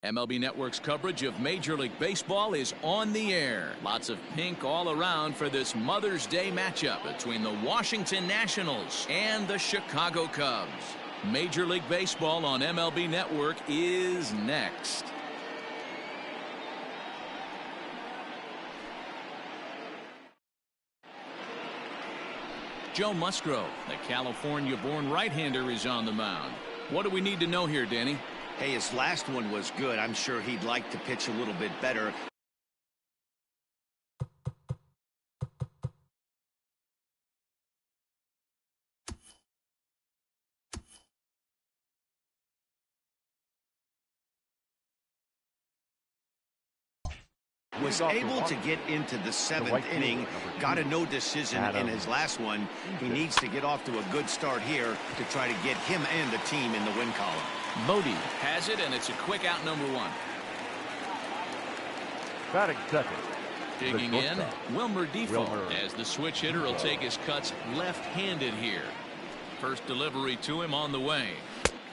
MLB Network's coverage of Major League Baseball is on the air. Lots of pink all around for this Mother's Day matchup between the Washington Nationals and the Chicago Cubs. Major League Baseball on MLB Network is next. Joe Musgrove, the California-born right-hander, is on the mound. What do we need to know here, Danny? Hey, his last one was good. I'm sure he'd like to pitch a little bit better. Was able to get into the 7th inning, got a no decision in his last one. He needs to get off to a good start here to try to get him and the team in the win column. Bodie has it, and it's a quick out, number 1. Batting second. Digging in, Wilmer Defoe, as the switch hitter will take his cuts left-handed here. First delivery to him on the way.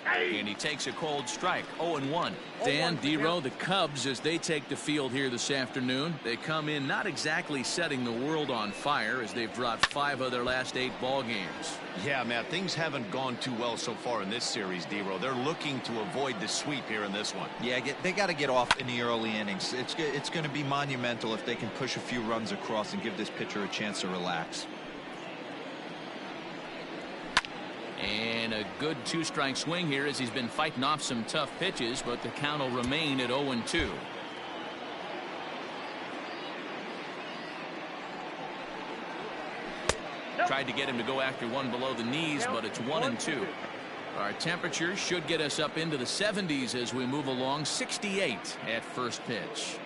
And he takes a cold strike, 0-1. Dan, D-Row, the Cubs, as they take the field here this afternoon, they come in not exactly setting the world on fire, as they've dropped 5 of their last 8 ball games. Yeah, Matt, things haven't gone too well so far in this series, D-Row. They're looking to avoid the sweep here in this one. Yeah, they got to get off in the early innings. It's going to be monumental if they can push a few runs across and give this pitcher a chance to relax. And a good 2-strike swing here as he's been fighting off some tough pitches, but the count will remain at 0-2. Tried to get him to go after one below the knees, but it's 1-2. Our temperature should get us up into the 70s as we move along. 68 at first pitch.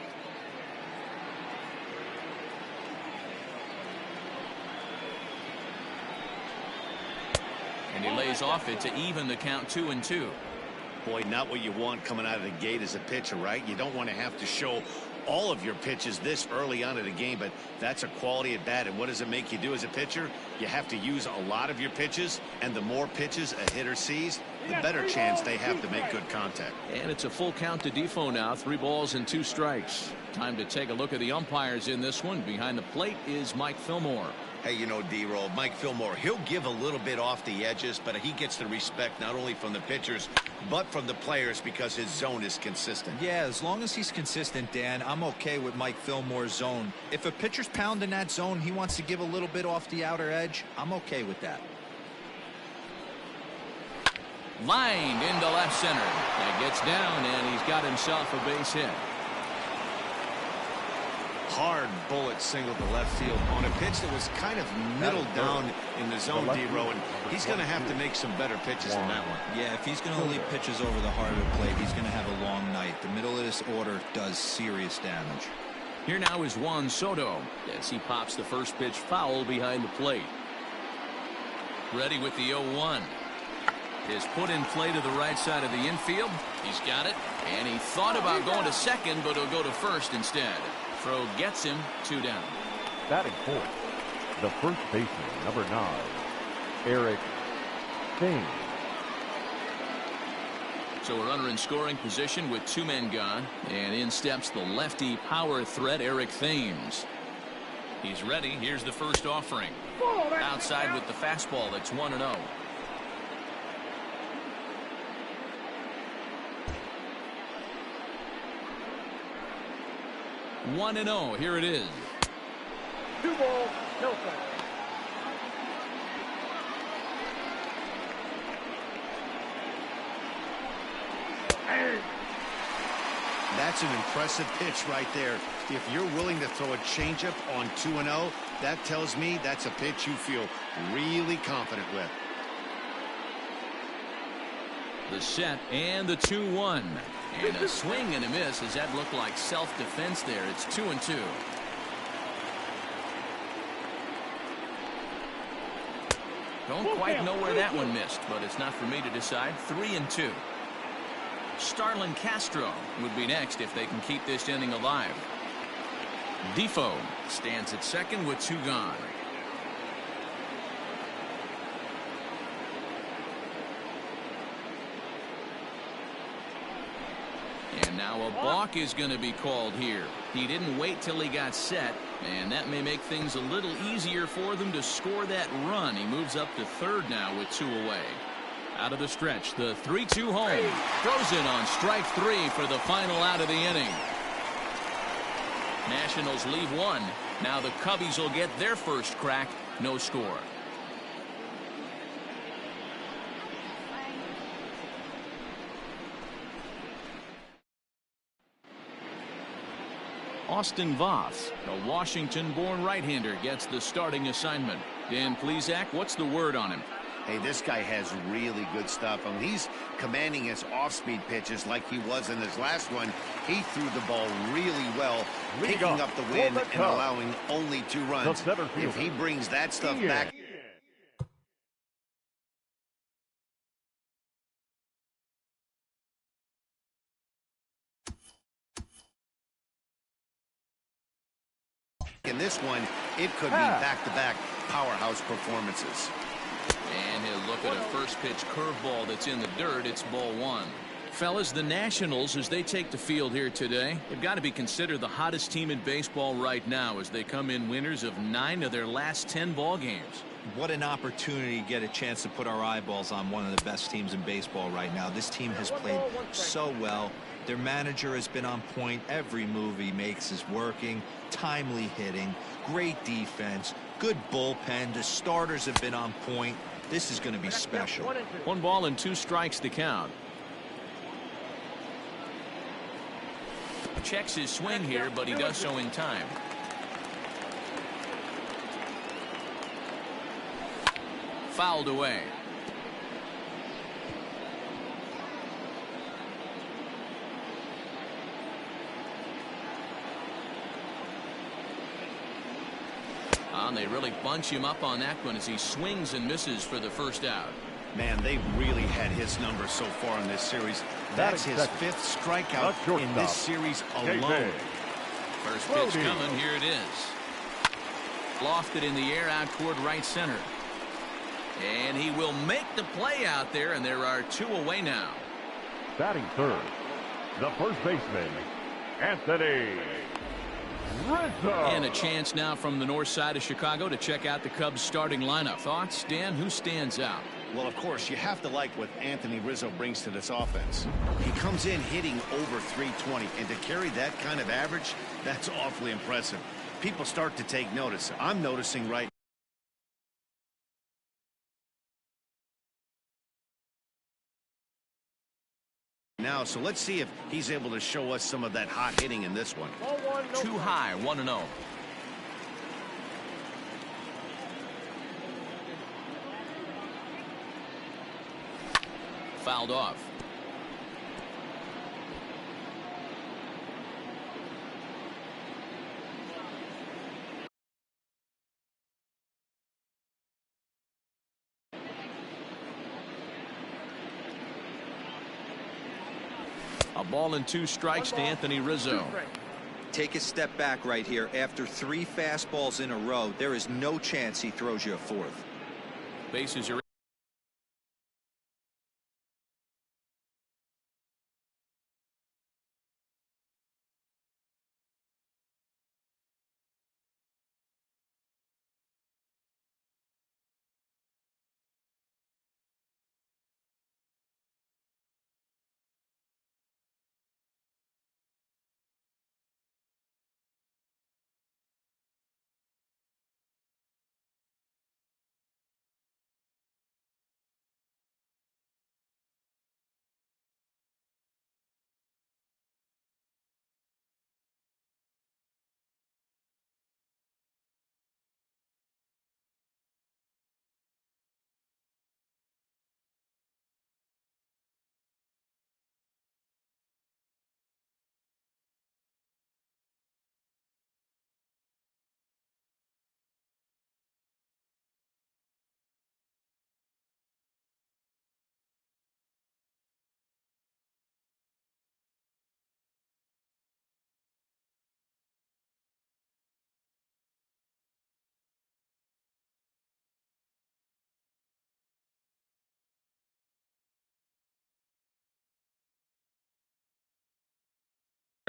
And he lays off it to even the count, 2-2. Boy, not what you want coming out of the gate as a pitcher, right? You don't want to have to show all of your pitches this early on in the game, but that's a quality at bat. And what does it make you do as a pitcher? You have to use a lot of your pitches, and the more pitches a hitter sees, the better chance they have to make good contact. And it's a full count to Defoe now, 3 balls and 2 strikes. Time to take a look at the umpires in this one. Behind the plate is Mike Fillmore. Hey, you know, D-Roll, Mike Fillmore, he'll give a little bit off the edges, but he gets the respect not only from the pitchers, but from the players because his zone is consistent. Yeah, as long as he's consistent, Dan, I'm okay with Mike Fillmore's zone. If a pitcher's pounding that zone, he wants to give a little bit off the outer edge, I'm okay with that. Lined into left center. That gets down, and he's got himself a base hit. Hard bullet single to left field on a pitch that was kind of middle down in the zone, D-Row, and he's going to have to make some better pitches than that one. Yeah, if he's going to leave pitches over the heart of the plate, he's going to have a long night. The middle of this order does serious damage. Here now is Juan Soto as he pops the first pitch foul behind the plate. Ready with the 0-1. Is put in play to the right side of the infield. He's got it, and he thought about going to second, but he'll go to first instead. Throw gets him, 2 down. Batting fourth, the first baseman, number 9, Eric Thames. So a runner in scoring position with 2 men gone, and in steps the lefty power threat, Eric Thames. He's ready. Here's the first offering. Outside with the fastball. That's 1-0. One and 0. Here it is. 2 balls, no strikes. That's an impressive pitch right there. If you're willing to throw a changeup on 2-0, that tells me that's a pitch you feel really confident with. The set and the 2-1. And a swing and a miss. As that looked like self-defense there. It's 2-2. Don't quite know where that one missed, but it's not for me to decide. 3-2. Starlin Castro would be next if they can keep this inning alive. Defoe stands at second with 2 gone. Now a balk is going to be called here. He didn't wait till he got set, and that may make things a little easier for them to score that run. He moves up to third now with 2 away. Out of the stretch, the 3-2 home. Throws in on strike 3 for the final out of the inning. Nationals leave 1. Now the Cubbies will get their first crack. No score. Austin Voth, a Washington-born right-hander, gets the starting assignment. Dan Plesac, what's the word on him? Hey, this guy has really good stuff. I mean, he's commanding his off-speed pitches like he was in his last one. He threw the ball really well, picking up the win and allowing only 2 runs. If he brings that stuff back. In this one, it could be back-to-back powerhouse performances. And he'll look at a first pitch curveball that's in the dirt. It's ball 1. Fellas, the Nationals, as they take the field here today, they've got to be considered the hottest team in baseball right now as they come in winners of 9 of their last 10 ball games. What an opportunity to get a chance to put our eyeballs on one of the best teams in baseball right now. This team has played so well. Their manager has been on point. Every move he makes is working. Timely hitting, great defense, good bullpen. The starters have been on point. This is going to be special. 1 ball and 2 strikes to count. Checks his swing here, but he does so in time. Fouled away. And they really bunch him up on that one as he swings and misses for the first out. Man, they've really had his number so far in this series. That's his 5th strikeout in this series alone. First pitch coming. Here it is. Lofted in the air out toward right center. And he will make the play out there, and there are 2 away now. Batting third, the first baseman, Anthony Rizzo. And a chance now from the north side of Chicago to check out the Cubs starting lineup. Thoughts, Dan? Who stands out? Well, of course, you have to like what Anthony Rizzo brings to this offense. He comes in hitting over 320, and to carry that kind of average, that's awfully impressive. People start to take notice. I'm noticing right now, so let's see if he's able to show us some of that hot hitting in this one. Too high, 1-0. Fouled off. A ball and 2 strikes to Anthony Rizzo. Take a step back right here. After 3 fastballs in a row, there is no chance he throws you a 4th. Bases are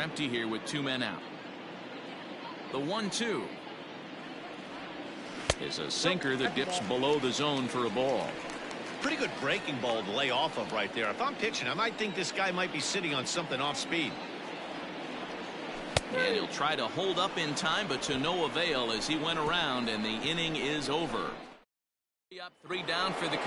Empty here with 2 men out. The 1-2 is a sinker that dips below the zone for a ball. Pretty good breaking ball to lay off of right there. If I'm pitching, I might think this guy might be sitting on something off speed. And he'll try to hold up in time, but to no avail as he went around, and the inning is over. Up 3 down for the Cubs.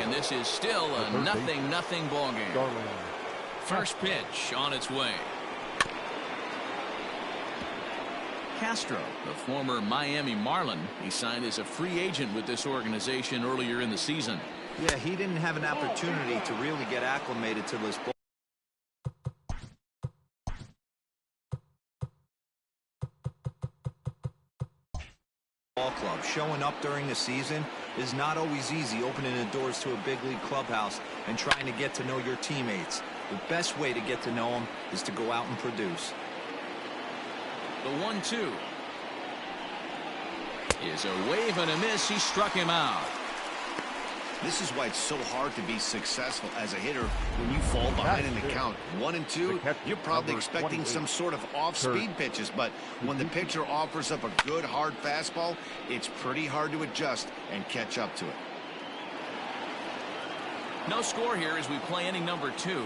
And this is still a 0-0 ball game. First pitch on its way. Castro, the former Miami Marlin, he signed as a free agent with this organization earlier in the season. Yeah, he didn't have an opportunity to really get acclimated to this ball club. Showing up during the season is not always easy, opening the doors to a big league clubhouse and trying to get to know your teammates. The best way to get to know them is to go out and produce. The 1-2 is a wave and a miss. He struck him out. This is why it's so hard to be successful as a hitter when you fall behind in the count. 1 and 2, you're probably expecting some sort of off-speed pitches, but when the pitcher offers up a good hard fastball, it's pretty hard to adjust and catch up to it. No score here as we play inning number 2.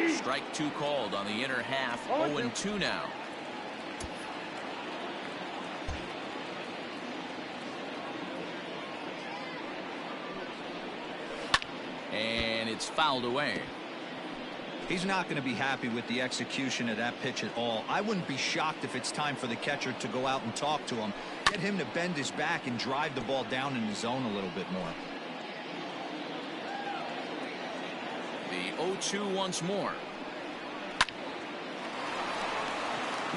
Strike 2 called on the inner half. 0-2 now. And it's fouled away. He's not going to be happy with the execution of that pitch at all. I wouldn't be shocked if it's time for the catcher to go out and talk to him. Get him to bend his back and drive the ball down in the zone a little bit more. The 0-2 once more.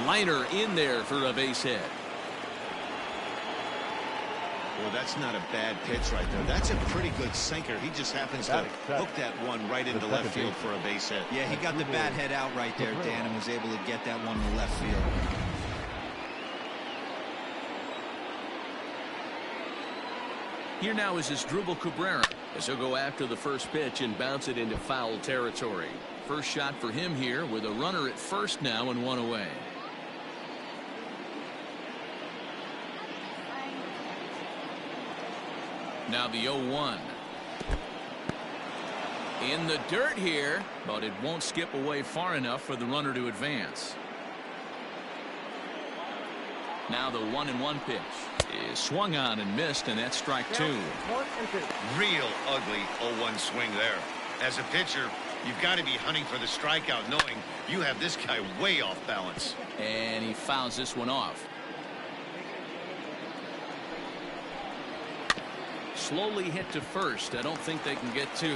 Liner in there for a base hit. Well, that's not a bad pitch right there. That's a pretty good sinker. He just happens to hook that one right into left field for a base hit. Yeah, he got the bat head out right there, Dan, and was able to get that one to left field. Here now is Asdrubal Cabrera as he'll go after the first pitch and bounce it into foul territory. First shot for him here with a runner at first now and 1 away. Now the 0-1. In the dirt here, but it won't skip away far enough for the runner to advance. Now the 1-1 pitch is swung on and missed, and that's strike 2. Real ugly 0-1 swing there. As a pitcher, you've got to be hunting for the strikeout, knowing you have this guy way off balance. And he fouls this one off. Slowly hit to first. I don't think they can get 2.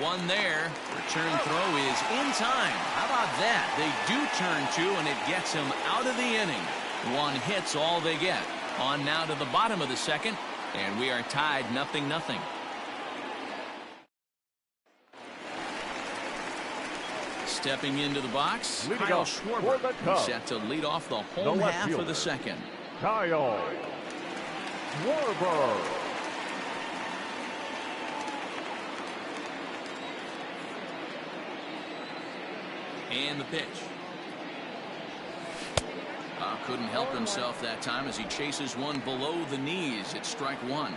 One there. Return throw is in time. How about that? They do turn 2, and it gets him out of the inning. 1 hit's all they get. On now to the bottom of the second, and we are tied 0-0. Stepping into the box, Kyle Schwarber, set to lead off the home half of the second. Kyle Schwarber. And the pitch. Couldn't help himself that time as he chases one below the knees. It's strike 1.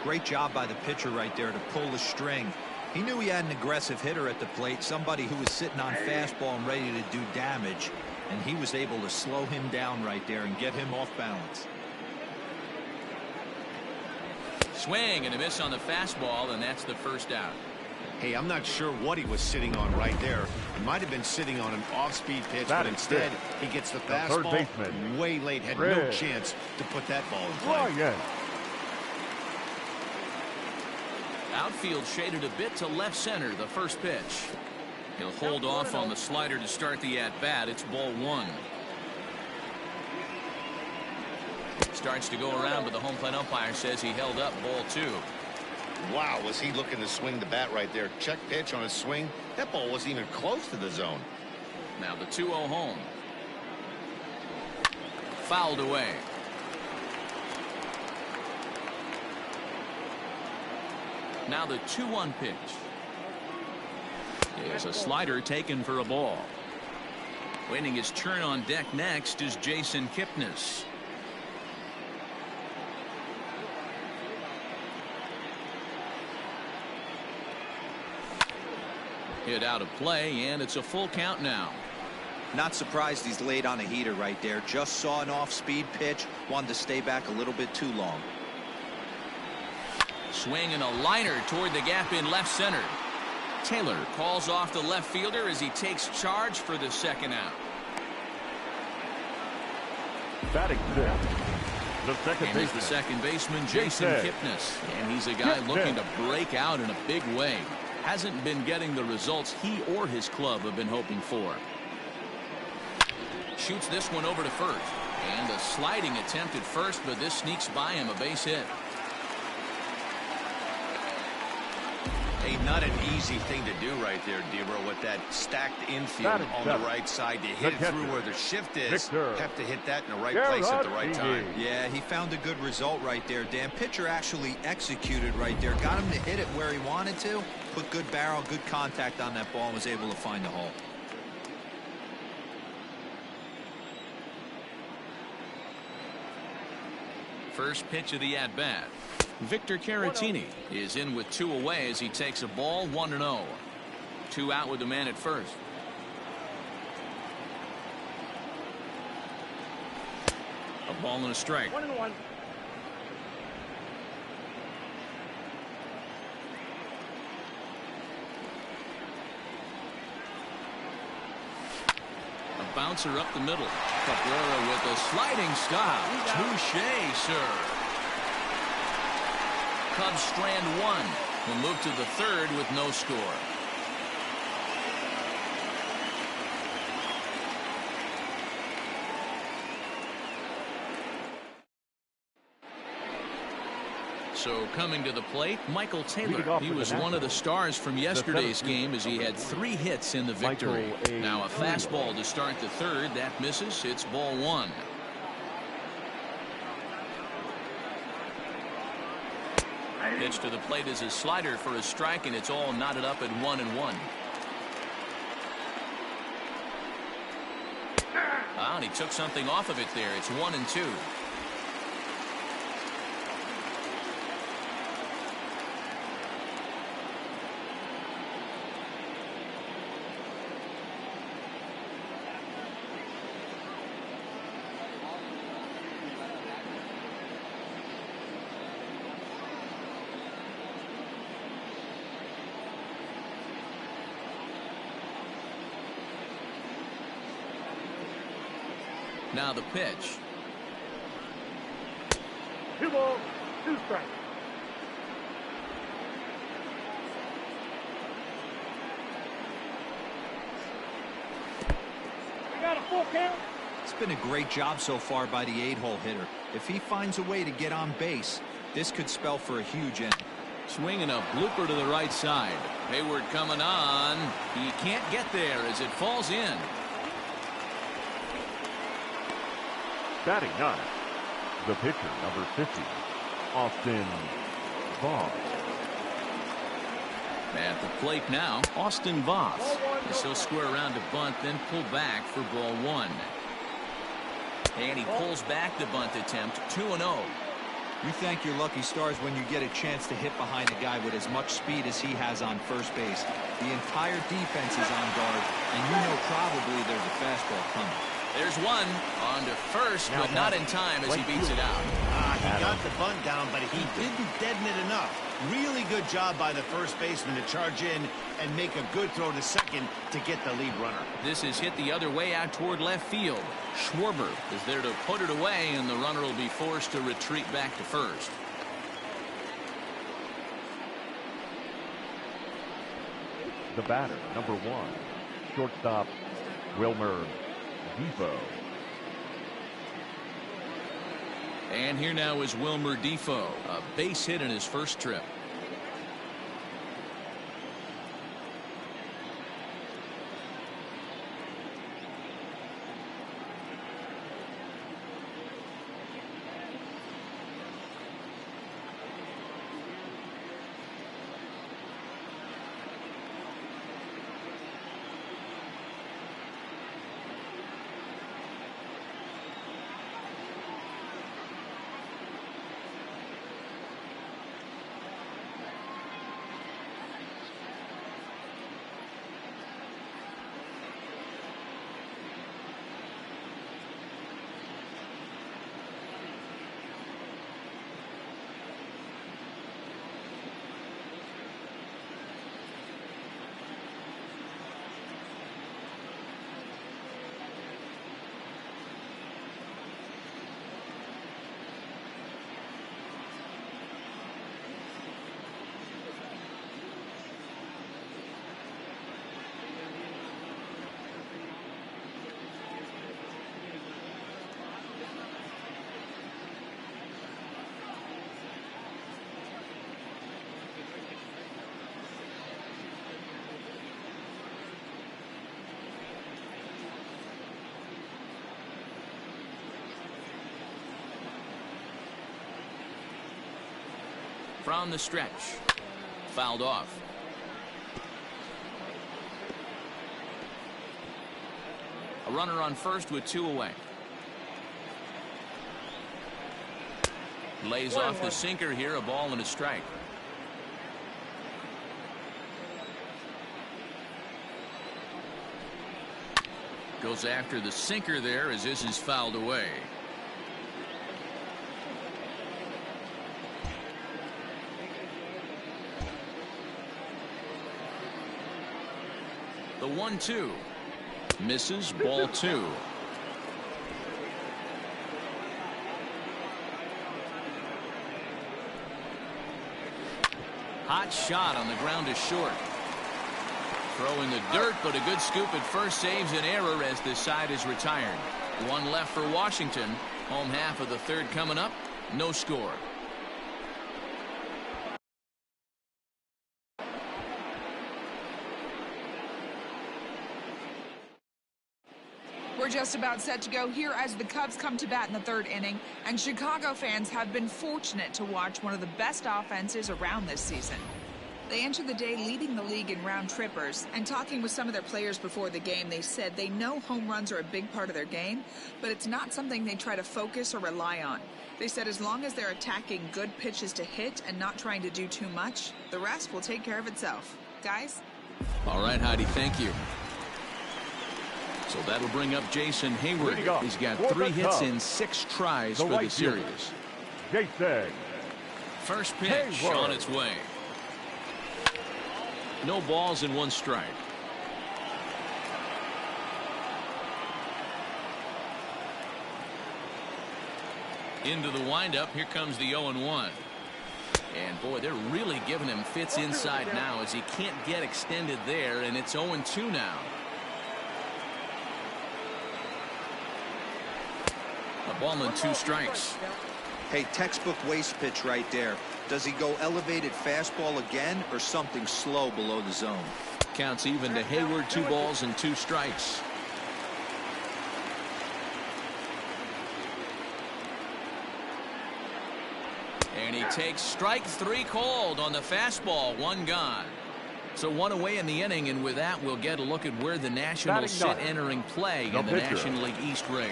Great job by the pitcher right there to pull the string. He knew he had an aggressive hitter at the plate, somebody who was sitting on fastball and ready to do damage, and he was able to slow him down right there and get him off balance. Swing and a miss on the fastball, and that's the first out. Hey, I'm not sure what he was sitting on right there. He might have been sitting on an off-speed pitch, but instead he gets the fastball way late. Had no chance to put that ball in play. Outfield shaded a bit to left center. The first pitch. He'll hold off on the slider to start the at-bat. It's ball 1. Starts to go around, but the home plate umpire says he held up ball 2. Wow, was he looking to swing the bat right there. Check pitch on his swing. That ball wasn't even close to the zone. Now the 2-0 home. Fouled away. Now the 2-1 pitch. There's a slider taken for a ball. Waiting his turn on deck next is Jason Kipnis. Hit out of play, and it's a full count now. Not surprised he's laid on a heater right there. Just saw an off-speed pitch. Wanted to stay back a little bit too long. Swing and a liner toward the gap in left center. Taylor calls off the left fielder as he takes charge for the second out. Batting fifth, the second baseman, Jason Kipnis. And he's a guy looking to break out in a big way. Hasn't been getting the results he or his club have been hoping for. Shoots this one over to first. And a sliding attempt at first, but this sneaks by him, a base hit. Hey, not an easy thing to do right there, Dero, with that stacked infield on the right side. To hit it through where the shift is, have to hit that in the right place at the right time. Yeah, he found a good result right there, Dan. Pitcher actually executed right there. Got him to hit it where he wanted to. Put good barrel, good contact on that ball, and was able to find the hole. First pitch of the at-bat. Victor Caratini is in with 2 away as he takes a ball, 1-0. 2 out with the man at first. A ball and a strike. 1-1. A bouncer up the middle. Cabrera with a sliding stop. Touche, sir. Cubs strand 1. Will move to the third with no score. So coming to the plate, Michael Taylor. He was one of the stars from yesterday's game as he had 3 hits in the victory. Now a fastball to start the third. That misses. It's ball 1. Pitch to the plate is a slider for a strike, and it's all knotted up at 1-1. And he took something off of it there. It's 1-2. Now the pitch. 2 balls, 2 strikes. We got a full count. It's been a great job so far by the 8-hole hitter. If he finds a way to get on base, this could spell for a huge end. Swinging a blooper to the right side. Hayward coming on. He can't get there as it falls in. Batting 9, the pitcher, number 50, Austin Voth. At the plate now, Austin Voth. He'll square around to bunt, then pull back for ball 1. And he pulls back the bunt attempt, 2-0. You thank your lucky stars when you get a chance to hit behind a guy with as much speed as he has on first base. The entire defense is on guard, and you know probably there's a fastball coming. There's one on to first, but not in time as he beats it out. He got the bunt down, but he didn't deaden it enough. Really good job by the first baseman to charge in and make a good throw to second to get the lead runner. This is hit the other way out toward left field. Schwarber is there to put it away, and the runner will be forced to retreat back to first. The batter, number 1, shortstop Wilmer Defoe. And here now is Wilmer Defoe, a base hit in his first trip. From the stretch. Fouled off. A runner on first with 2 away. Lays off the sinker here. A ball and a strike. Goes after the sinker there as this is fouled away. The 1-2 misses. Ball 2. Hot shot on the ground is short. Throw in the dirt, but a good scoop at first saves an error as this side is retired. 1 left for Washington. Home half of the 3rd coming up. No score. We're just about set to go here as the Cubs come to bat in the 3rd inning, and Chicago fans have been fortunate to watch one of the best offenses around this season. They entered the day leading the league in round trippers, and talking with some of their players before the game, they said they know home runs are a big part of their game, but it's not something they try to focus or rely on. They said as long as they're attacking good pitches to hit and not trying to do too much, the rest will take care of itself. Guys? All right, Heidi, thank you. So that'll bring up Jason Hayward. He's got 3 hits in 6 tries for the series. Jason. First pitch on its way. No balls and 1 strike. Into the windup. Here comes the 0-1. And boy, they're really giving him fits inside now as he can't get extended there, and it's 0-2 now. A ball and 2 strikes. Hey, textbook waste pitch right there. Does he go elevated fastball again or something slow below the zone? Counts even to Hayward. 2 balls and 2 strikes. And he takes strike 3 called on the fastball. 1 gone. So 1 away in the inning, and with that we'll get a look at where the Nationals sit entering play in the National League East race.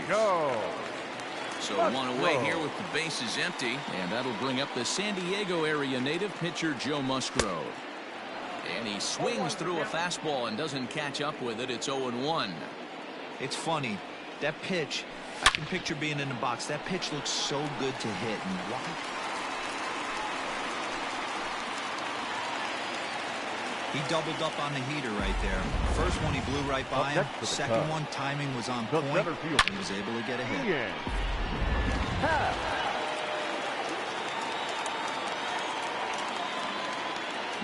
So 1 away here with the bases empty, and that'll bring up the San Diego area native pitcher Joe Musgrove. And he swings through a fastball and doesn't catch up with it. It's 0-1. It's funny. That pitch, I can picture being in the box. That pitch looks so good to hit. And why? He doubled up on the heater right there. First one he blew right by him. Second one, timing was on point. He was able to get a hit.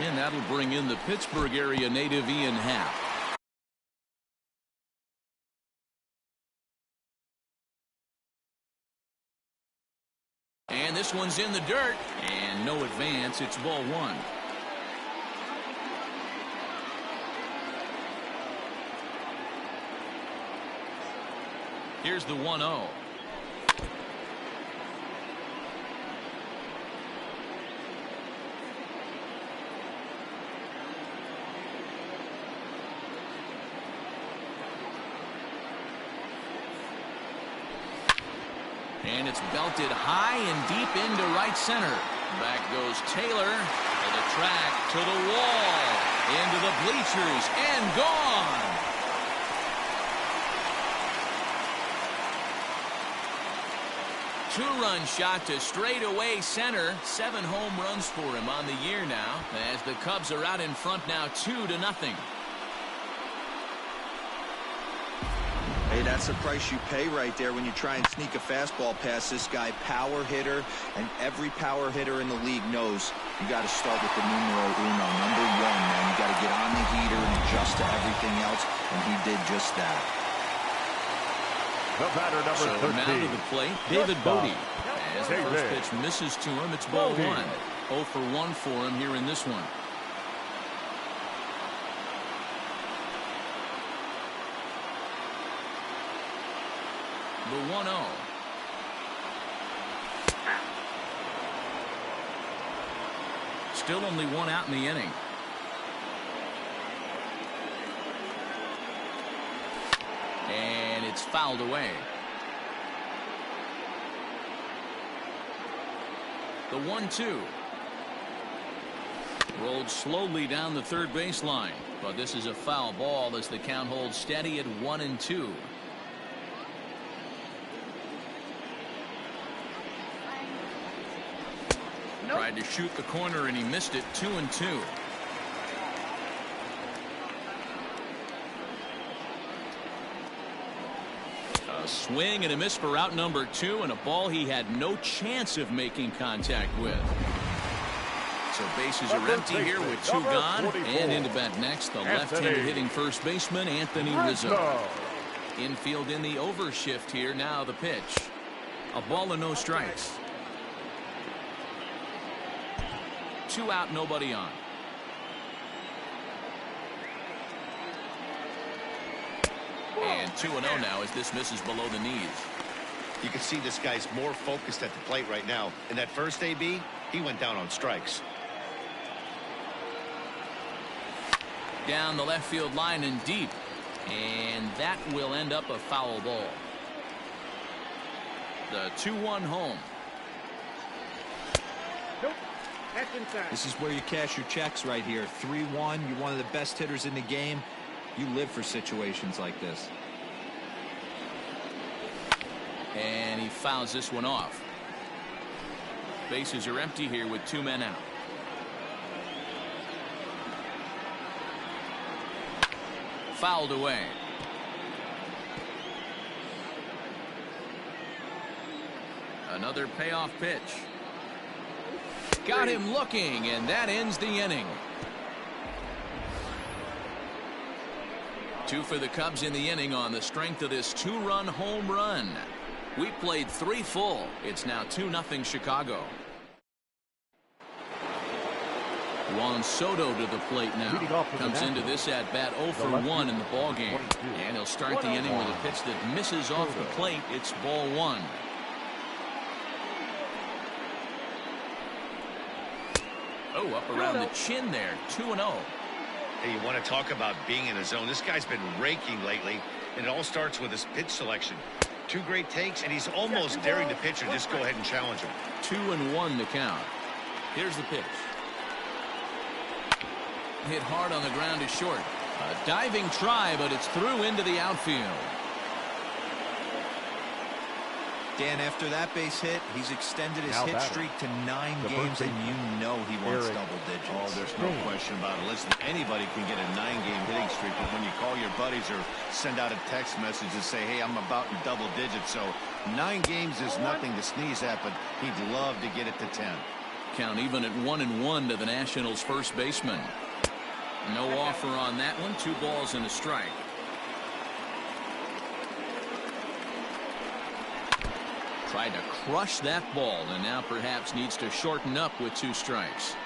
And that'll bring in the Pittsburgh area native Ian Happ. And this one's in the dirt. And no advance. It's ball 1. Here's the 1-0. And it's belted high and deep into right center. Back goes Taylor to the track, to the wall, into the bleachers, and gone. Two-run shot to straightaway center. 7 home runs for him on the year now, as the Cubs are out in front now 2-0. Hey, that's the price you pay right there when you try and sneak a fastball past this guy. Power hitter, and every power hitter in the league knows you got to start with the numero uno, number 1, man. You got to get on the heater and adjust to everything else, and he did just that. The batter, number 13. Now to the plate, David Bodie. As the first pitch misses to him, it's ball 1. 0 for 1 for him here in this one. The 1-0. Still only one out in the inning. And it's fouled away. The 1-2. Rolled slowly down the third baseline, but this is a foul ball as the count holds steady at 1-2. Tried to shoot the corner and he missed it. 2-2. A swing and a miss for out number 2, and a ball he had no chance of making contact with. So bases are empty here with 2 gone, and into bat next, the left-handed hitting first baseman Anthony Rizzo. Infield in the overshift here. Now the pitch. A ball and no strikes. 2 out, nobody on. And 2-0 now as this misses below the knees. You can see this guy's more focused at the plate right now. In that first AB, he went down on strikes. Down the left field line and deep. And that will end up a foul ball. The 2-1 home. Nope. That's inside. This is where you cash your checks right here. 3-1. You're one of the best hitters in the game. You live for situations like this. And he fouls this one off. Bases are empty here with 2 men out. Fouled away. Another payoff pitch. Got him looking, and that ends the inning. 2 for the Cubs in the inning on the strength of this 2-run home run. We played 3 full. It's now 2-0 Chicago. Juan Soto to the plate now. Comes into this at bat 0 for 1 in the ball game. And he'll start the inning with a pitch that misses off the plate. It's ball 1. Oh, up around the chin there. 2-0. Hey, you want to talk about being in a zone? This guy's been raking lately, and it all starts with his pitch selection. 2 great takes, and he's almost daring the pitcher just go ahead and challenge him. 2-1 the count. Here's the pitch. Hit hard on the ground to short. A diving try, but it's through into the outfield. Dan, after that base hit, he's extended his hit streak to 9 games, and you know he wants double digits. Oh, there's no question about it. Listen, anybody can get a 9-game hitting streak, but when you call your buddies or send out a text message and say, hey, I'm about in double digits, so 9 games is nothing to sneeze at, but he'd love to get it to 10. Count even at 1-1 to the Nationals' first baseman. No offer on that one. 2 balls and a strike. Tried to crush that ball, and now perhaps needs to shorten up with 2 strikes.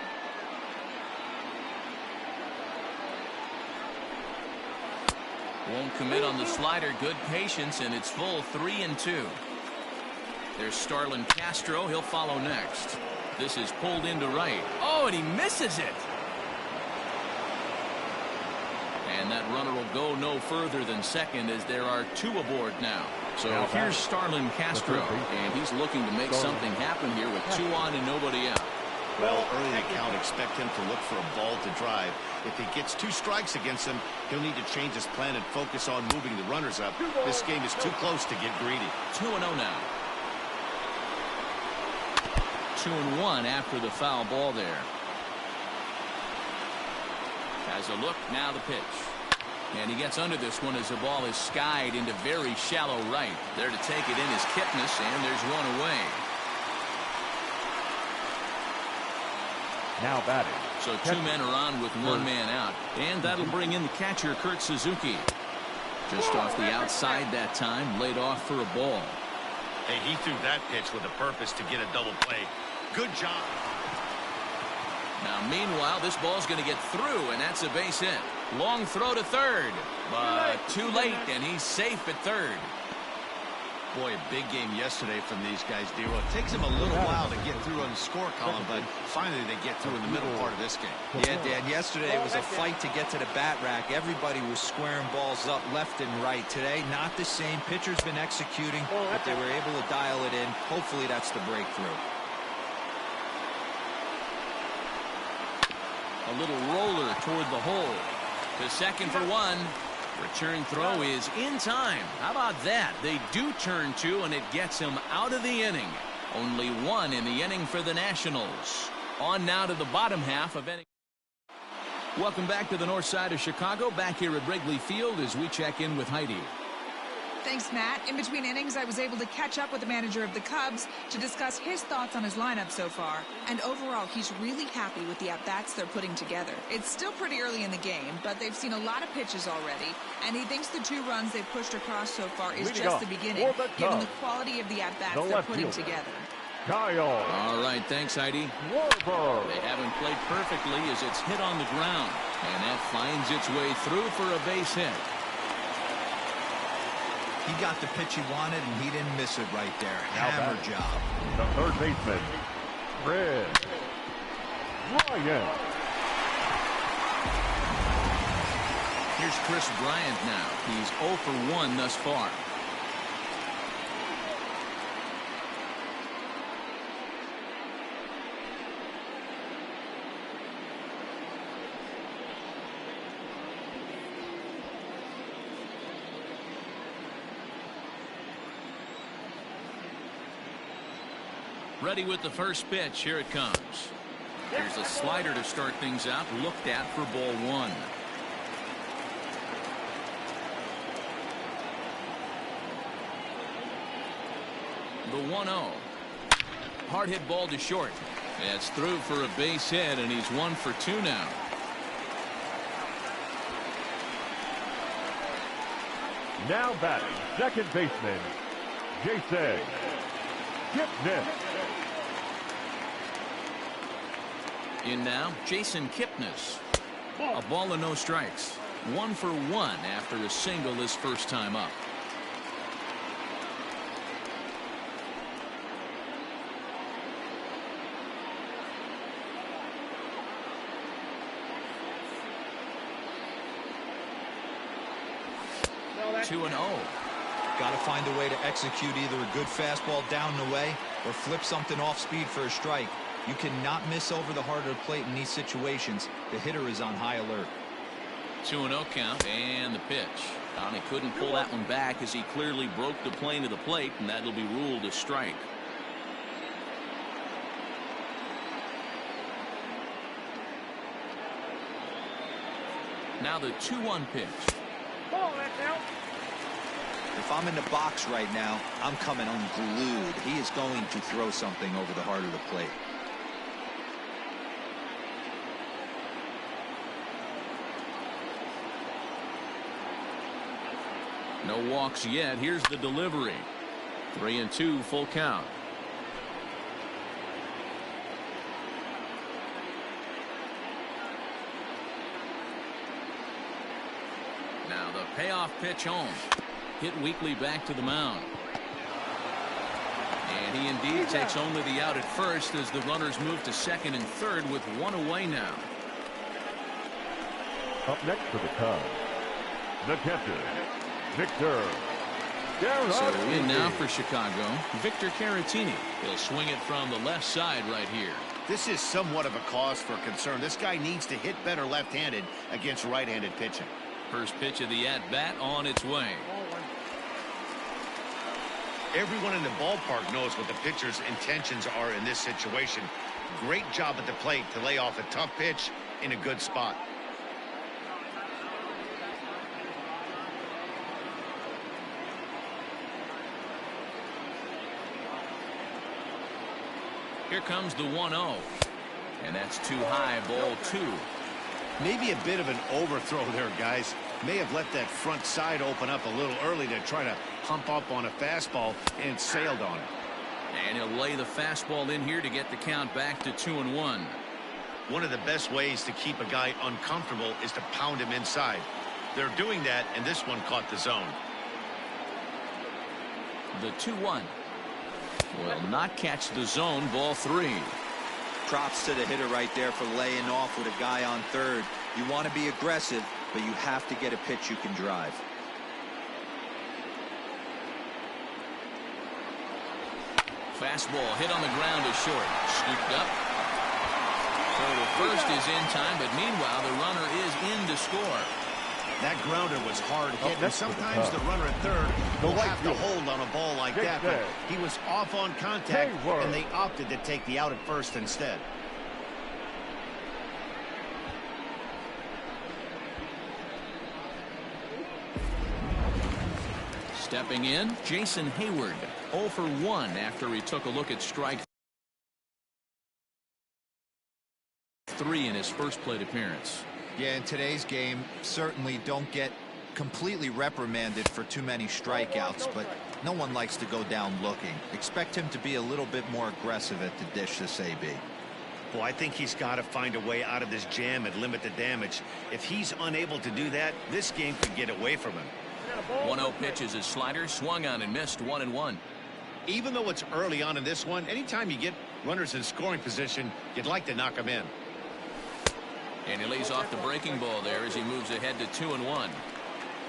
Won't commit on the slider. Good patience, and it's full 3-2. There's Starlin Castro. He'll follow next. This is pulled into right. Oh, and he misses it. And that runner will go no further than second as there are 2 aboard now. So here's Starlin Castro, and he's looking to make something happen here with 2 on and nobody out. Well, early in the count, expect him to look for a ball to drive. If he gets 2 strikes against him, he'll need to change his plan and focus on moving the runners up. This game is too close to get greedy. 2-0 now. 2-1 after the foul ball there. Has a look, now the pitch. And he gets under this one as the ball is skied into very shallow right. There to take it in is Kipnis, and there's 1 away. Now batting. So 2 men are on with 1 man out. And that'll bring in the catcher, Kurt Suzuki. Just off the outside that time, laid off for a ball. Hey, he threw that pitch with a purpose to get a double play. Good job. Now, meanwhile, this ball's going to get through, and that's a base hit. Long throw to third, but too late, and he's safe at third. Boy, a big game yesterday from these guys, D-Roll. It takes them a little while to get through on the score column, but finally they get through in the middle part of this game. Yeah, Dan, yesterday it was a fight to get to the bat rack. Everybody was squaring balls up left and right. Today, not the same. Pitcher's been executing, but they were able to dial it in. Hopefully that's the breakthrough. A little roller toward the hole. To second for one. Return throw is in time. How about that? They do turn two, and it gets him out of the inning. Only one in the inning for the Nationals. On now to the bottom half of inning. Welcome back to the north side of Chicago. Back here at Wrigley Field as we check in with Heidi. Thanks, Matt. In between innings, I was able to catch up with the manager of the Cubs to discuss his thoughts on his lineup so far. And overall, he's really happy with the at-bats they're putting together. It's still pretty early in the game, but they've seen a lot of pitches already. And he thinks the 2 runs they've pushed across so far is just the beginning, given the quality of the at-bats they're putting together. All right, thanks, Heidi. They haven't played perfectly as it's hit on the ground. And that finds its way through for a base hit. He got the pitch he wanted, and he didn't miss it right there. Hammer job. The third baseman, Ryan. Here's Chris Bryant now. He's 0 for 1 thus far. Ready with the first pitch. Here it comes. Here's a slider to start things out. Looked at for ball 1. The 1-0. Hard hit ball to short. That's through for a base hit, and he's 1 for 2 now. Now batting, second baseman, Jason Kipnis. In now, Jason Kipnis. A ball and no strikes. 1 for 1 after a single his first time up. Two 2-0. Got to find a way to execute either a good fastball down the way or flip something off speed for a strike. You cannot miss over the heart of the plate in these situations. The hitter is on high alert. 2-0 count and the pitch. He couldn't pull that one back as he clearly broke the plane of the plate, and that'll be ruled a strike. Now the 2-1 pitch. If I'm in the box right now, I'm coming unglued. He is going to throw something over the heart of the plate. No walks yet. Here's the delivery. 3-2 full count. Now the payoff pitch home. Hit weakly back to the mound. And he indeed takes only the out at first as the runners move to second and third with 1 away now. Up next for the Cubs, the catcher, Victor. So in now for Chicago, Victor Caratini. He'll swing it from the left side right here. This is somewhat of a cause for concern. This guy needs to hit better left-handed against right-handed pitching. First pitch of the at-bat on its way. Everyone in the ballpark knows what the pitcher's intentions are in this situation. Great job at the plate to lay off a tough pitch in a good spot. Here comes the 1-0. And that's too high, ball 2. Maybe a bit of an overthrow there, guys. May have let that front side open up a little early to try to hump up on a fastball and sailed on it. And he'll lay the fastball in here to get the count back to 2-1. One of the best ways to keep a guy uncomfortable is to pound him inside. They're doing that, and this one caught the zone. The 2-1 will not catch the zone. Ball 3. Props to the hitter right there for laying off with a guy on third. You want to be aggressive, but you have to get a pitch you can drive. Fastball hit on the ground is short. Scooped up. Throw to first is in time, but meanwhile the runner is in to score. That grounder was hard hit, and sometimes the runner at third will have to hold on a ball like that, but he was off on contact, and they opted to take the out at first instead. Stepping in, Jason Hayward, 0 for 1 after he took a look at strike 3 in his first plate appearance. Yeah, in today's game, certainly don't get completely reprimanded for too many strikeouts, but no one likes to go down looking. Expect him to be a little bit more aggressive at the dish this AB. Well, I think he's got to find a way out of this jam and limit the damage. If he's unable to do that, this game could get away from him. 1-0 pitch is his slider, swung on and missed. 1-1. Even though it's early on in this one, anytime you get runners in scoring position, you'd like to knock them in. And he lays off the breaking ball there as he moves ahead to 2-1.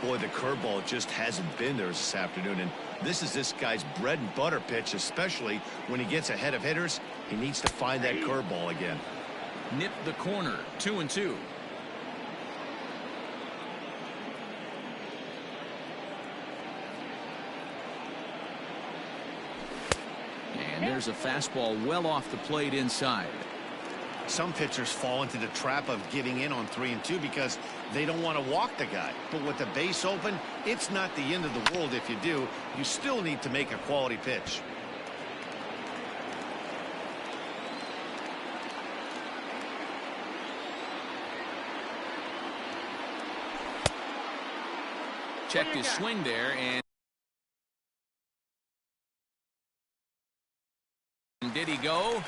Boy, the curveball just hasn't been there this afternoon, and this is this guy's bread and butter pitch, especially when he gets ahead of hitters. He needs to find that curveball again. Nip the corner. 2-2. And there's a fastball well off the plate inside. Some pitchers fall into the trap of giving in on 3-2 because they don't want to walk the guy. But with the base open, it's not the end of the world if you do. You still need to make a quality pitch. Checked his swing there, and did he go?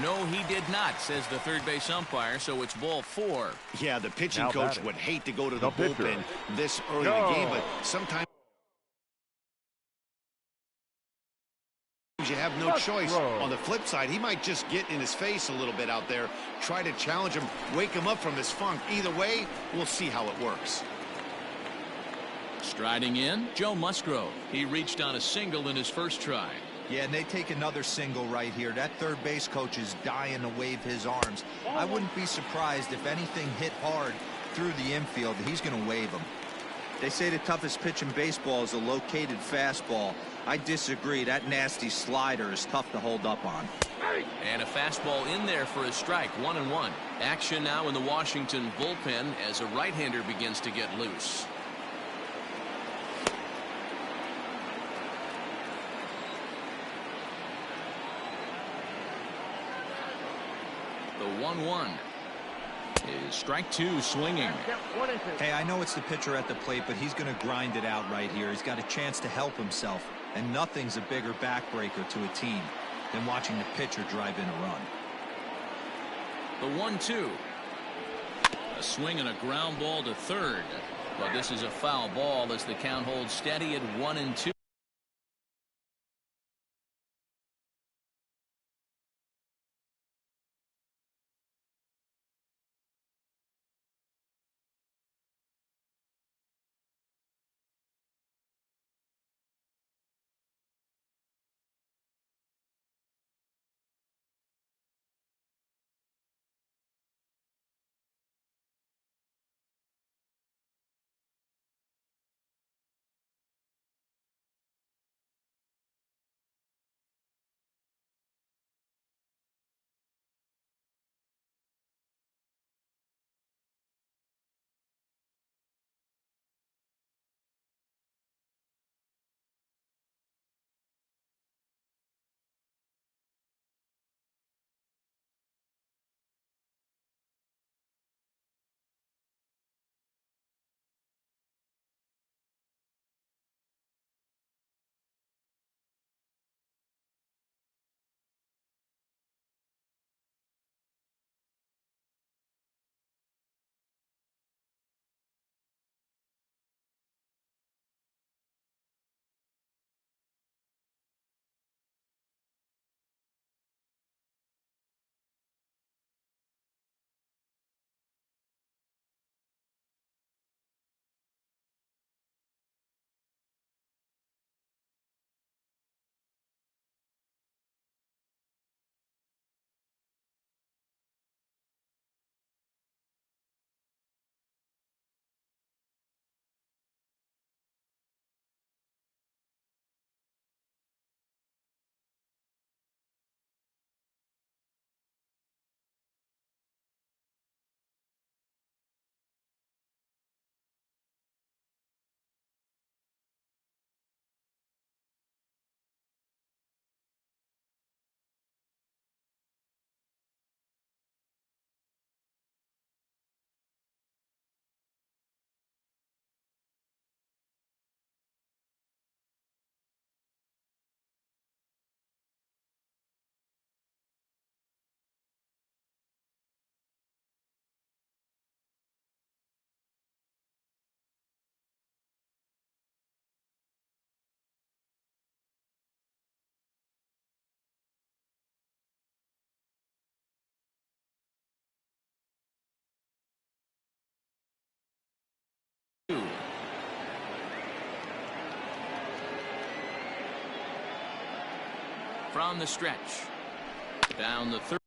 No, he did not, says the third base umpire, so it's ball 4. Yeah, the pitching coach would hate to go to the bullpen this early in the game, but sometimes you have no choice. On the flip side, he might just get in his face a little bit out there, try to challenge him, wake him up from his funk. Either way, we'll see how it works. Striding in, Joe Musgrove. He reached on a single in his first try. Yeah, and they take another single right here. That third base coach is dying to wave his arms. I wouldn't be surprised if anything hit hard through the infield. He's going to wave them. They say the toughest pitch in baseball is a located fastball. I disagree. That nasty slider is tough to hold up on. And a fastball in there for a strike. 1-1. Action now in the Washington bullpen as a right-hander begins to get loose. The 1-1 is strike 2 swinging. Hey, I know it's the pitcher at the plate, but he's going to grind it out right here. He's got a chance to help himself, and nothing's a bigger backbreaker to a team than watching the pitcher drive in a run. The 1-2. A swing and a ground ball to third. But this is a foul ball as the count holds steady at 1-2. From the stretch. Down the third.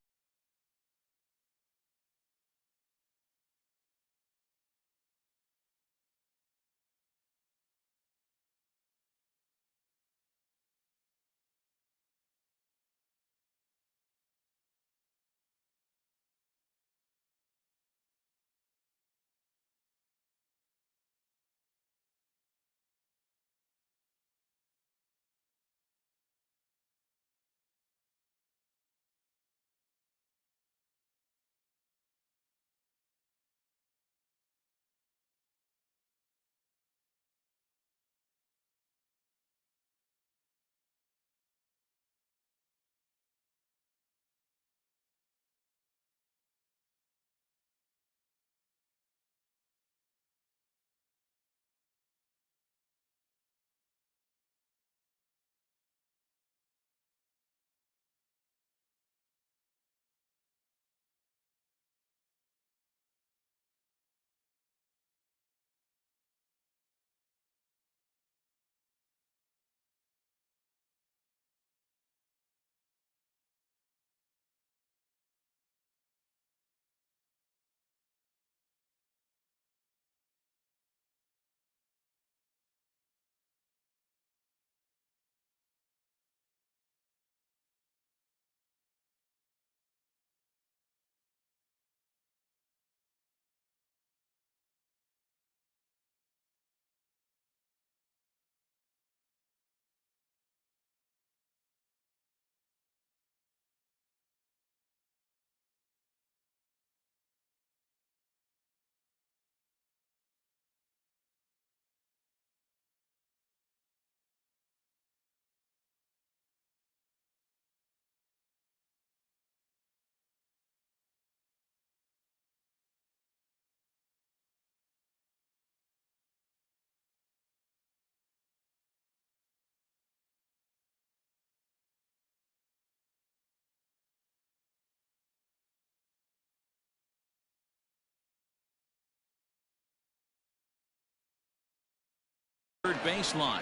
Third baseline.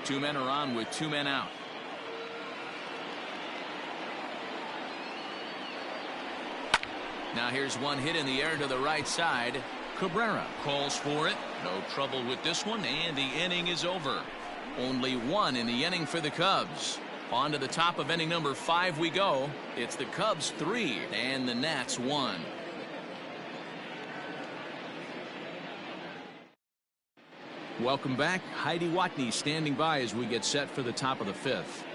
Two men are on with two men out. Now here's one hit in the air to the right side. Cabrera calls for it. No trouble with this one, and the inning is over. Only one in the inning for the Cubs. On to the top of inning number 5 we go. It's the Cubs 3 and the Nats 1. Welcome back. Heidi Watney standing by as we get set for the top of the 5th.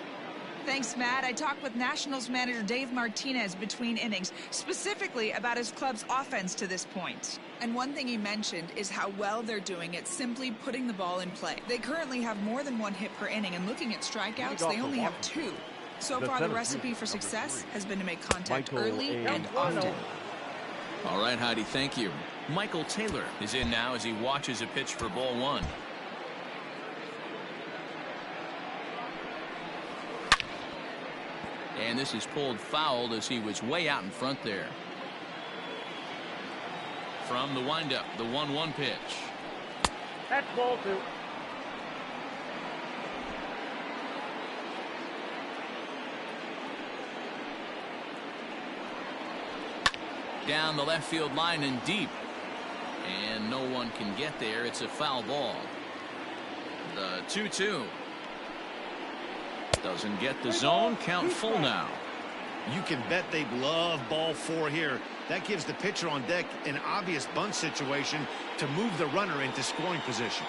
Thanks, Matt. I talked with Nationals manager Dave Martinez between innings, specifically about his club's offense to this point. And one thing he mentioned is how well they're doing at simply putting the ball in play. They currently have more than one hit per inning, and looking at strikeouts, they only have 2. So far, the recipe for success has been to make contact early and often. All right, Heidi, thank you. Michael Taylor is in now as he watches a pitch for ball 1. And this is pulled foul as he was way out in front there. From the windup, the 1-1 pitch. That's ball 2. Down the left field line and deep. And no one can get there. It's a foul ball. The 2-2. Doesn't get the zone. Count full now. You can bet they love ball 4 here. That gives the pitcher on deck an obvious bunt situation to move the runner into scoring position.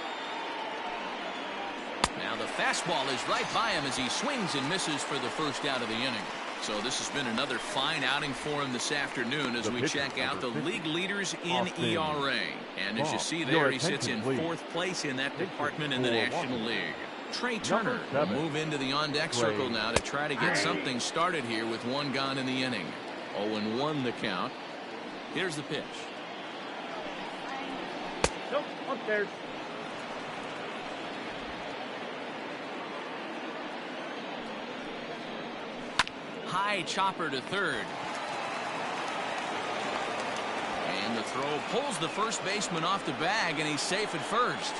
Now the fastball is right by him as he swings and misses for the first out of the inning. So this has been another fine outing for him this afternoon as we check out the league leaders in ERA. And as you see there, he sits in 4th place in that department in the National League. Trey Turner will move into the on-deck circle now to try to get something started here with 1 gone in the inning. 0-1 the count. Here's the pitch. Nope, upstairs. High chopper to third. And the throw pulls the first baseman off the bag, and he's safe at first.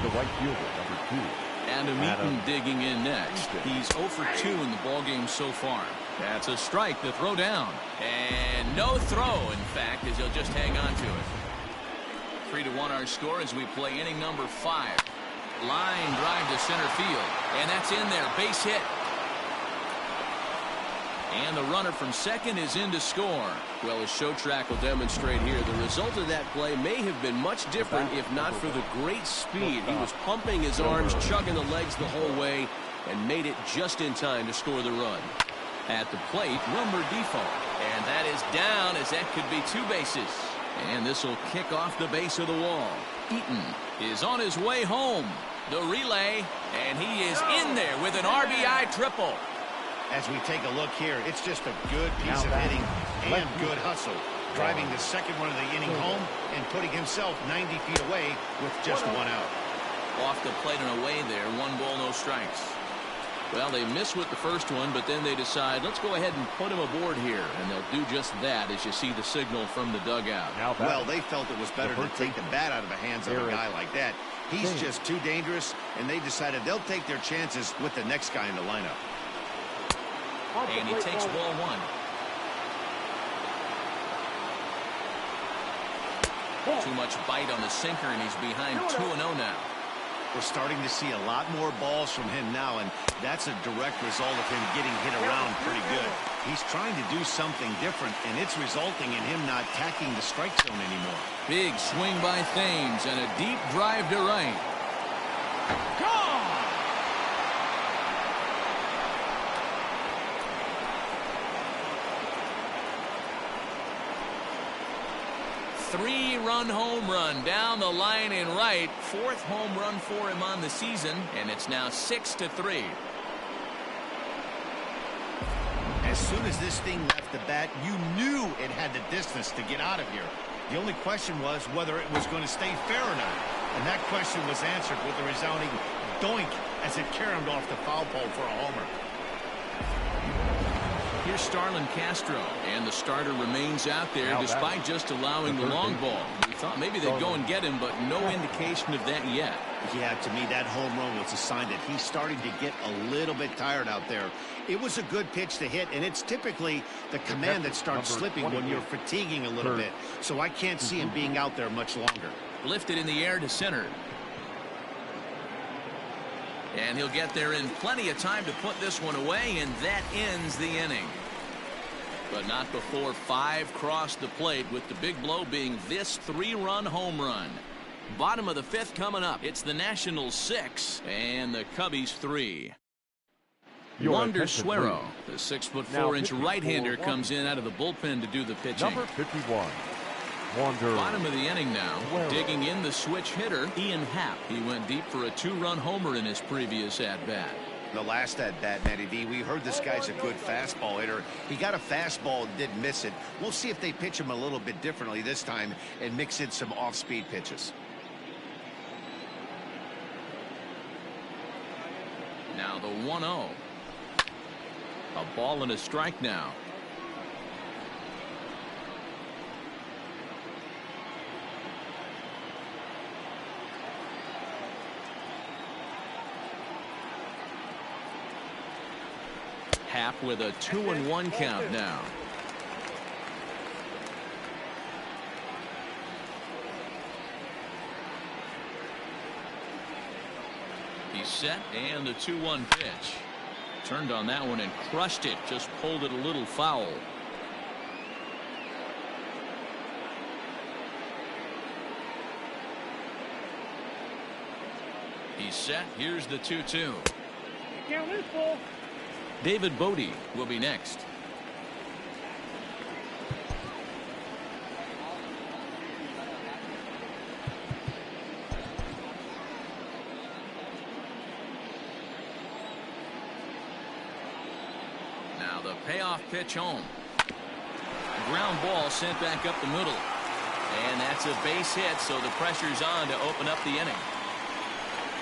The right fielder, number Adam Eaton digging in next. He's 0 for 2 in the ballgame so far. That's a strike to throw down. And no throw, in fact, as he'll just hang on to it. 3-1 our score as we play inning number 5. Line drive to center field. And that's in there. Base hit. And the runner from second is in to score. Well, as show track will demonstrate here, the result of that play may have been much different if not for the great speed. He was pumping his arms, chugging the legs the whole way, and made it just in time to score the run. At the plate, Wilmer Defoe. And that is down, as that could be 2 bases. And this will kick off the base of the wall. Eaton is on his way home. The relay, and he is in there with an RBI triple. As we take a look here, it's just a good piece of hitting and good hustle. Driving the second run of the inning home and putting himself 90 feet away with just 1 out. Off the plate and away there. 1 ball, no strikes. Well, they miss with the first one, but then they decide, let's go ahead and put him aboard here. And they'll do just that as you see the signal from the dugout. Well, they felt it was better to take the bat out of the hands of a guy like that. He's just too dangerous, and they decided they'll take their chances with the next guy in the lineup. And he takes ball 1. Too much bite on the sinker, and he's behind 2-0 now. We're starting to see a lot more balls from him now, and that's a direct result of him getting hit around pretty good. He's trying to do something different, and it's resulting in him not tacking the strike zone anymore. Big swing by Thames, and a deep drive to right. Gone! 3-run home run down the line in right. 4th home run for him on the season, and it's now 6-3. As soon as this thing left the bat, you knew it had the distance to get out of here. The only question was whether it was going to stay fair or not. And that question was answered with a resounding doink as it caromed off the foul pole for a homer. Here's Starlin Castro, and the starter remains out there despite just allowing the long ball. We thought maybe they'd go and get him, but no indication of that yet. Yeah, to me, that home run was a sign that he's starting to get a little bit tired out there. It was a good pitch to hit, and it's typically the command that starts slipping when you're fatiguing a little bit. So I can't see him being out there much longer. Lifted in the air to center. And he'll get there in plenty of time to put this one away, and that ends the inning. But not before 5 crossed the plate, with the big blow being this 3-run home run. Bottom of the 5th coming up. It's the Nationals 6 and the Cubbies 3. Wander Suero, the 6'4" right-hander, comes in out of the bullpen to do the pitching. Number 51. Wander. Bottom of the inning now. Digging in the switch hitter, Ian Happ. He went deep for a 2-run homer in his previous at-bat. The last at-bat, Matty V, we heard this guy's a good fastball hitter. He got a fastball and didn't miss it. We'll see if they pitch him a little bit differently this time and mix in some off-speed pitches. Now the 1-0. A ball and a strike now. Happ with a 2-1 count now. He's set, and the 2-1 pitch. Turned on that one and crushed it. Just pulled it a little foul. He's set. Here's the 2-2. Can't lose, ball. David Bodie will be next. Now the payoff pitch home. Ground ball sent back up the middle. And that's a base hit, so the pressure's on to open up the inning.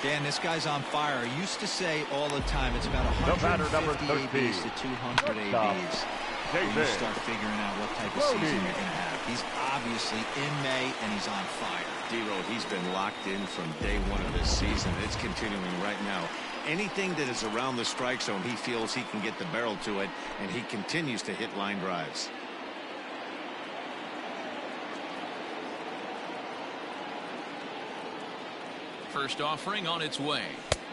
Dan, this guy's on fire. I used to say all the time it's about 150 ABs to 200 ABs. where you start figuring out what type of season you're going to have. He's obviously in May, and he's on fire. D-Road, he's been locked in from day one of this season. It's continuing right now. Anything that is around the strike zone, he feels he can get the barrel to it, and he continues to hit line drives. First offering on its way.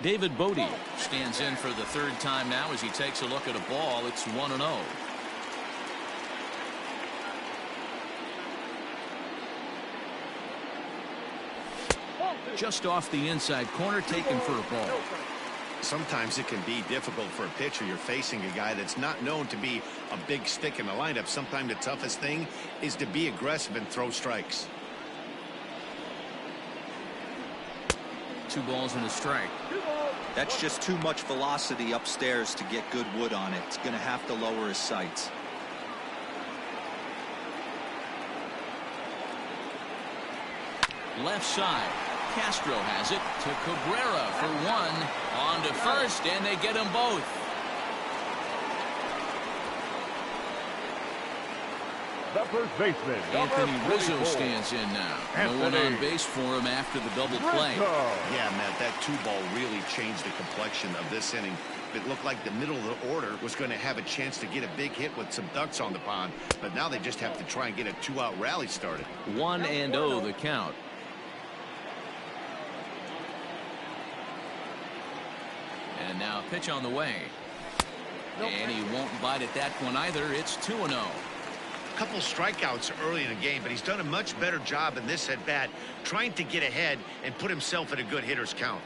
David Bodie stands in for the third time now as he takes a look at a ball. It's 1-0. Just off the inside corner, taken for a ball. Sometimes it can be difficult for a pitcher. You're facing a guy that's not known to be a big stick in the lineup. Sometimes the toughest thing is to be aggressive and throw strikes. 2 balls and a strike. That's just too much velocity upstairs to get good wood on it. It's going to have to lower his sights. Left side. Castro has it to Cabrera for 1. On to first, and they get them both. The first baseman, Anthony Rizzo 44. stands in now. Anthony No one on base for him after the double play. Yeah, Matt, that 2-ball really changed the complexion of this inning. It looked like the middle of the order was going to have a chance to get a big hit with some ducks on the pond, but now they just have to try and get a 2-out rally started. 1-0 the count. And now a pitch on the way. And he won't bite at that one either. It's 2-0. Couple strikeouts early in the game, but he's done a much better job in this at bat trying to get ahead and put himself in a good hitter's count.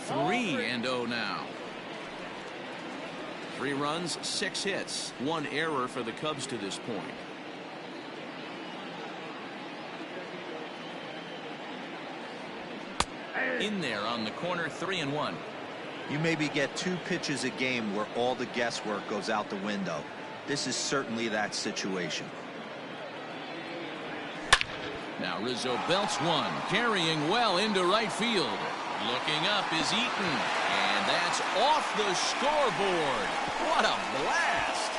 3-0 now. 3 runs, 6 hits, 1 error for the Cubs to this point. In there on the corner, 3-1. You maybe get 2 pitches a game where all the guesswork goes out the window. This is certainly that situation. Now Rizzo belts one, carrying well into right field. Looking up is Eaton, and that's off the scoreboard. What a blast!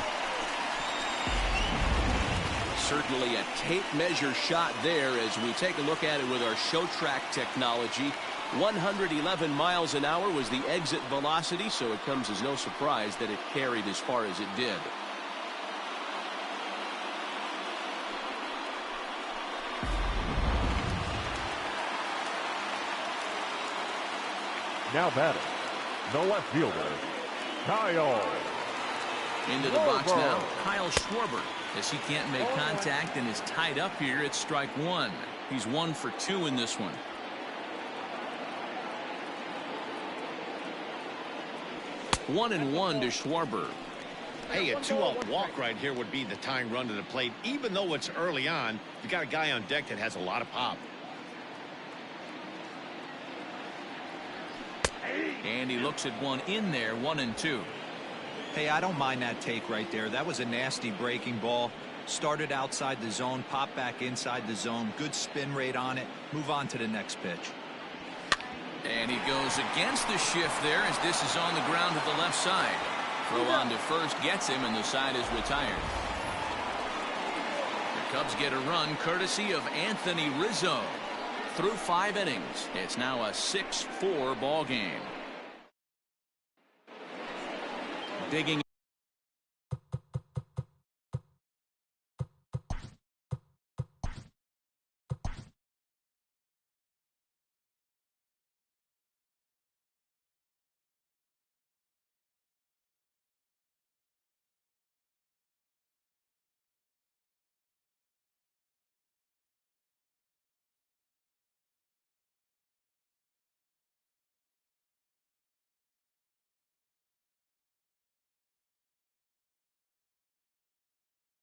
Certainly a tape measure shot there as we take a look at it with our show track technology. 111 miles an hour was the exit velocity, so it comes as no surprise that it carried as far as it did. Now batting, the left fielder, Kyle. Into the box now, Kyle Schwarber. As he can't make contact and is tied up here, it's strike 1. He's 1 for 2 in this one. One and 1 to Schwarber. Hey, a 2-out walk right here would be the tying run to the plate. Even though it's early on, you got a guy on deck that has a lot of pop. And he looks at one in there, 1 and 2. Hey, I don't mind that take right there. That was a nasty breaking ball. Started outside the zone, popped back inside the zone. Good spin rate on it. Move on to the next pitch. And he goes against the shift there as this is on the ground to the left side. Throw on to first gets him, and the side is retired. The Cubs get a run courtesy of Anthony Rizzo. Through 5 innings, it's now a 6-4 ball game. Digging